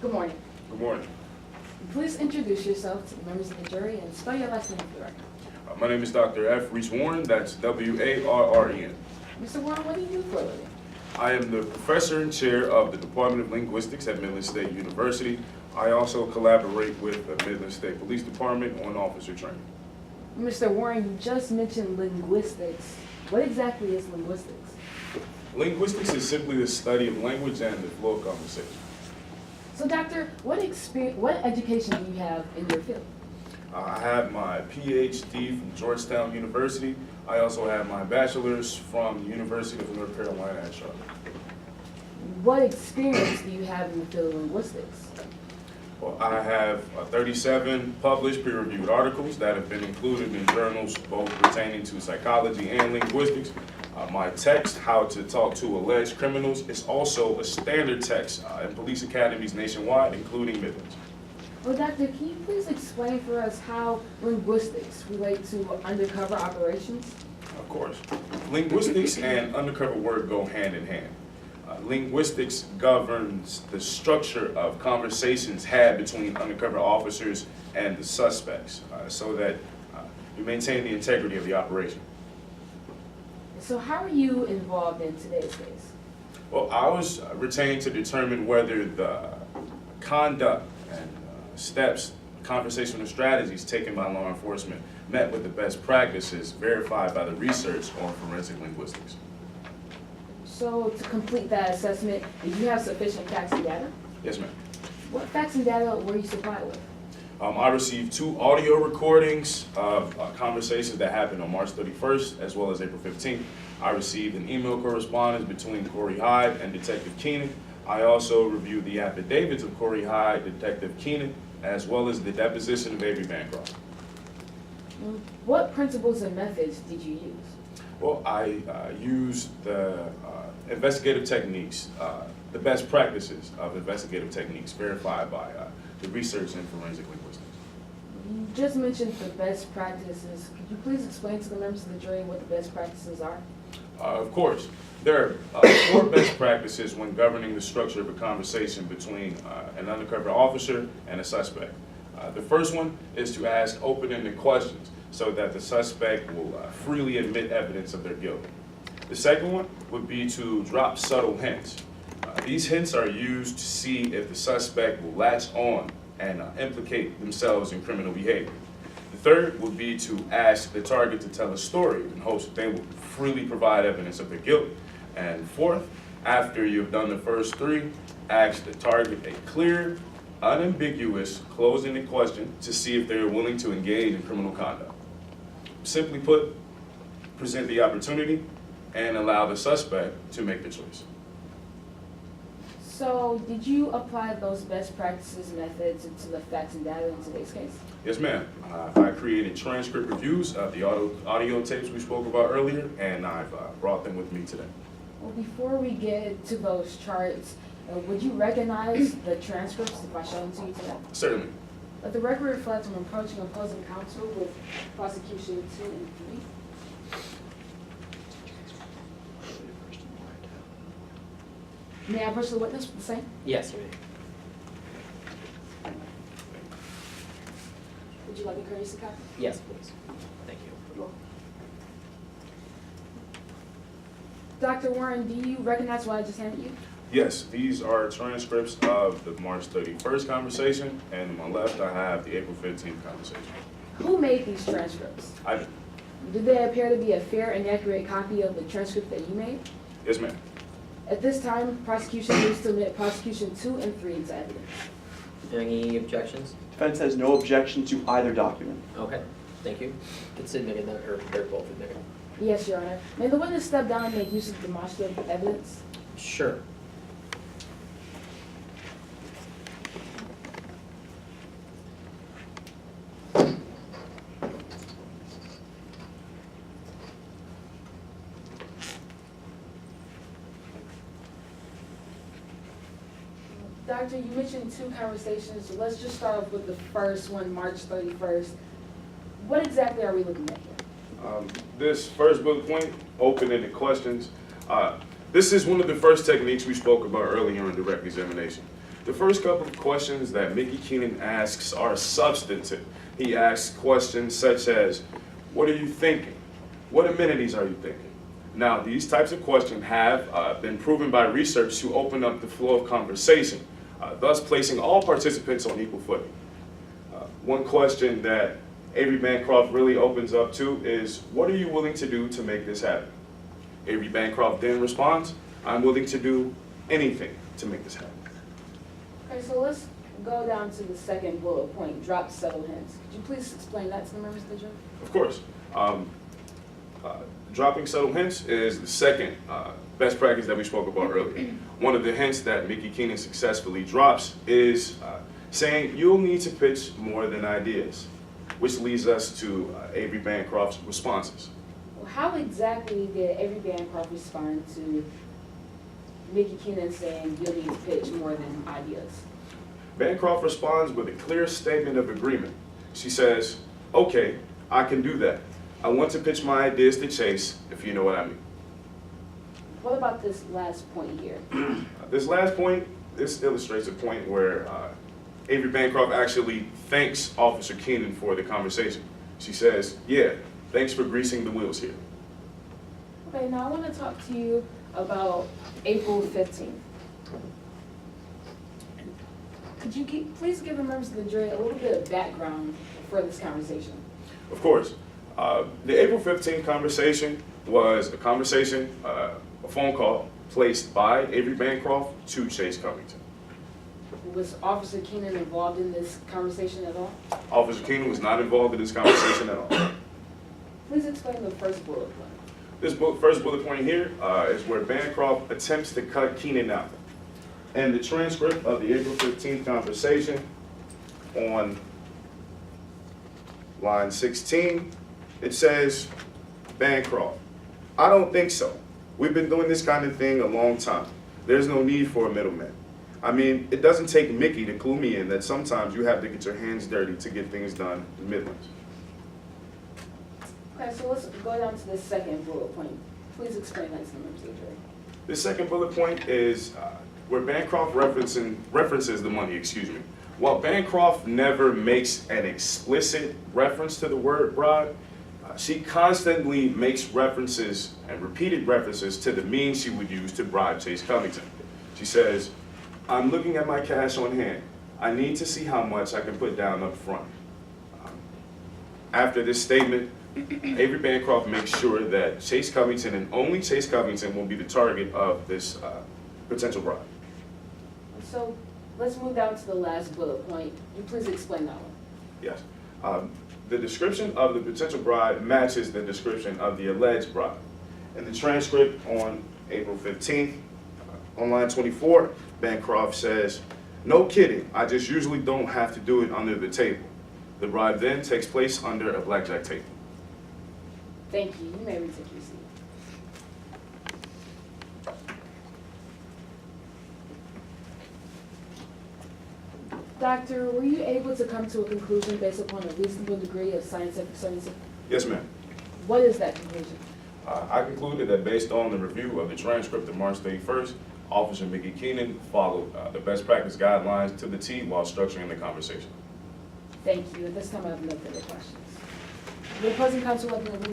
Good morning. Good morning. Please introduce yourself to the members of the jury and spell your last name for the record. My name is Dr. F. Reese Warren. That's W-A-R-R-E-N. Mr. Warren, what do you do for a living? I am the professor and chair of the Department of Linguistics at Midland State University. I also collaborate with the Midland State Police Department on officer training. Mr. Warren, you just mentioned linguistics. What exactly is linguistics? Linguistics is simply the study of language and the flow of conversation. So, doctor, what education do you have in your field? I have my PhD from Georgetown University. I also have my bachelor's from the University of North Carolina at Charlotte. What experience do you have in the field of linguistics? Well, I have 37 published peer-reviewed articles that have been included in journals both pertaining to psychology and linguistics. My text, How to Talk to Alleged Criminals, is also a standard text in police academies nationwide, including Midlands. Well, doctor, can you please explain for us how linguistics relate to undercover operations? Of course. Linguistics and undercover work go hand in hand. Linguistics governs the structure of conversations had between undercover officers and the suspects so that you maintain the integrity of the operation. So how are you involved in today's case? Well, I was retained to determine whether the conduct and steps, conversational strategies taken by law enforcement met with the best practices verified by the research on forensic linguistics. So to complete that assessment, did you have sufficient facts and data? Yes, ma'am. What facts and data were you supplied with? I received 2 audio recordings of conversations that happened on March 31st as well as April 15th. I received an email correspondence between Corey Hyde and Detective Keenan. I also reviewed the affidavits of Corey Hyde, Detective Keenan, as well as the deposition of Avery Bancroft. What principles and methods did you use? Well, I used the investigative techniques, the best practices of investigative techniques verified by the research in forensic linguistics. You just mentioned the best practices. Could you please explain to the members of the jury what the best practices are? Of course. There are 4 best practices when governing the structure of a conversation between an undercover officer and a suspect. The first one is to ask open-ended questions so that the suspect will freely admit evidence of their guilt. The second one would be to drop subtle hints. These hints are used to see if the suspect will latch on and implicate themselves in criminal behavior. The third would be to ask the target to tell a story in hopes that they will freely provide evidence of their guilt. And fourth, after you've done the first 3, ask the target a clear, unambiguous, closing question to see if they're willing to engage in criminal conduct. Simply put, present the opportunity and allow the suspect to make the choice. So did you apply those best practices methods to the facts and data in today's case? Yes, ma'am. I created transcript reviews of the audio tapes we spoke about earlier, and I've brought them with me today. Well, before we get to those charts, would you recognize the transcripts if I show them to you today? Certainly. Let the record reflect I'm approaching opposing counsel with prosecution 2 and 3. May I approach the witness with the same? Yes, you may. Would you like a courtesy copy? Yes, please. Thank you. Dr. Warren, do you recognize what I just handed you? Yes, these are transcripts of the March 31st conversation, and on my left I have the April 15th conversation. Who made these transcripts? I did. Did they appear to be a fair and accurate copy of the transcript that you made? Yes, ma'am. At this time, prosecution needs to admit prosecution 2 and 3 into evidence. Are there any objections? Defense has no objection to either document. Okay, thank you. It's admitted then, or they're both admitted. Yes, Your Honor. May the witness step down and make use of demonstrative evidence? Sure. Doctor, you mentioned 2 conversations, so let's just start off with the first one, March 31st. What exactly are we looking at here? This first bullet point, open-ended questions. This is one of the first techniques we spoke about earlier in direct examination. The first couple of questions that Mickey Keenan asks are substantive. He asks questions such as, what are you thinking? What amenities are you thinking? Now, these types of questions have been proven by research to open up the flow of conversation, thus placing all participants on equal footing. One question that Avery Bancroft really opens up to is, what are you willing to do to make this happen? Avery Bancroft then responds, I'm willing to do anything to make this happen. Okay, so let's go down to the second bullet point, drop subtle hints. Could you please explain that to the members of the jury? Of course. Dropping subtle hints is the second best practice that we spoke about earlier. One of the hints that Mickey Keenan successfully drops is saying you'll need to pitch more than ideas, which leads us to Avery Bancroft's responses. Well, how exactly did Avery Bancroft respond to Mickey Keenan saying you'll need to pitch more than ideas? Bancroft responds with a clear statement of agreement. She says, okay, I can do that. I want to pitch my ideas to Chase, if you know what I mean. What about this last point here? This last point, this illustrates a point where Avery Bancroft actually thanks Officer Keenan for the conversation. She says, yeah, thanks for greasing the wheels here. Okay, now I want to talk to you about April 15th. Could you please give the members of the jury a little bit of background for this conversation? Of course. The April 15th conversation was a conversation, a phone call placed by Avery Bancroft to Chase Covington. Was Officer Keenan involved in this conversation at all? Officer Keenan was not involved in this conversation at all. Please explain the first bullet point. This first bullet point here is where Bancroft attempts to cut Keenan out. And the transcript of the April 15th conversation on line 16, it says, Bancroft, I don't think so. We've been doing this kind of thing a long time. There's no need for a middleman. I mean, it doesn't take Mickey to clue me in that sometimes you have to get your hands dirty to get things done in the Midlands. Okay, so let's go down to the second bullet point. Please explain that to the members of the jury. The second bullet point is where Bancroft references the money, While Bancroft never makes an explicit reference to the word bribe, she constantly makes references and repeated references to the means she would use to bribe Chase Covington. She says, I'm looking at my cash on hand. I need to see how much I can put down up front. After this statement, Avery Bancroft makes sure that Chase Covington and only Chase Covington will be the target of this potential bribe. So let's move down to the last bullet point. You please explain that one. Yes. The description of the potential bribe matches the description of the alleged bribe. In the transcript on April 15th, on line 24, Bancroft says, no kidding, I just usually don't have to do it under the table. The bribe then takes place under a blackjack table. Thank you. You may retake your seat. Doctor, were you able to come to a conclusion based upon a reasonable degree of scientific certainty? Yes, ma'am. What is that conclusion? I concluded that based on the review of the transcript of March 31st, Officer Mickey Keenan followed the best practice guidelines to the T while structuring the conversation. Thank you. At this time, I have no further questions. The opposing counsel, let me